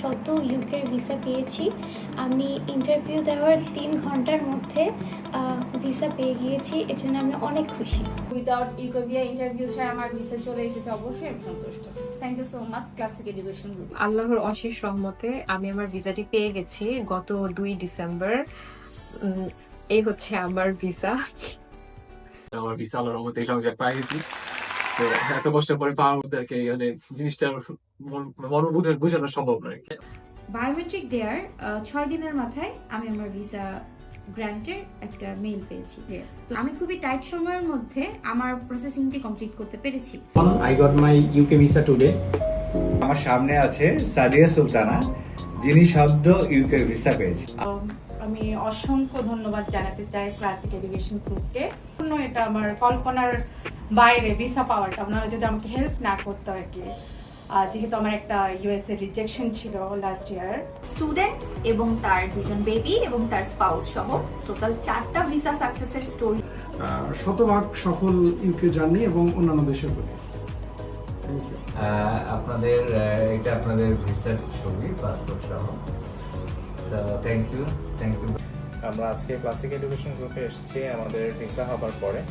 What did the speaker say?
সত্ত্বেও ইউকের ভিসা পেয়েছি। আমি ইন্টারভিউ দেওয়ার 3 ঘন্টার মধ্যে ভিসা পেয়ে গিয়েছি, এজন্য আমি অনেক খুশি। উইদাউট ইউকেভিয়া ইন্টারভিউ ছাড়া আমার ভিসা চলে এসেছে, অবশ্যই আমি সন্তুষ্ট। Thank you so much classic education group. আল্লাহর অশেষ রহমতে আমি আমার ভিসাটি পেয়ে গেছি গত 2 ডিসেম্বর। এই হচ্ছে আমার ভিসা। আমার ভিসা আল্লাহর রহমতে এটা আমি পেয়ে গেছি। তো এত কষ্টের পরে পাওয়ার মধ্যে আর কি মানে জিনিসটা বোঝানো সম্ভব নয়। বায়োমেট্রিক দেওয়ার 6 দিনের মাথায় আমি আমার ভিসা গ্র্যান্টের একটা মেইল পেয়েছি। তো আমি খুবই টাইট সময়ের মধ্যে আমার প্রসেসিংটি কমপ্লিট করতে পেরেছি। I got my UK visa today. আমার সামনে আছে সাদিয়া সুলতানা, যিনি সদ্য ইউকে ভিসা পেয়েছে। আমি অসংখ্য ধন্যবাদ জানাতে চাই ক্লাসিক এডুকেশন গ্রুপকে। এটা আমার কল্পনার বাইরে ভিসা পাওয়াটা, আপনারা যদি আমাকে হেল্প না করতো আর কি, যেহেতু আমার একটা ইউএসএ রিজেকশন ছিল লাস্ট ইয়ার। স্টুডেন্ট এবং তার দুজন বেবি এবং তার স্পাউস সহ টোটাল 4টা ভিসা সাকসেসের স্টোরি। শতভাগ সফল ইউকে জার্নি এবং অন্যান্য দেশের প্রতি। আপনাদের এটা আপনাদের ভিসার ছবি, পাসপোর্ট সহ। Thank you. আমরা আজকে ক্লাসিক এডুকেশন গ্রুপে এসেছি আমাদের ভিসা হবার পরে।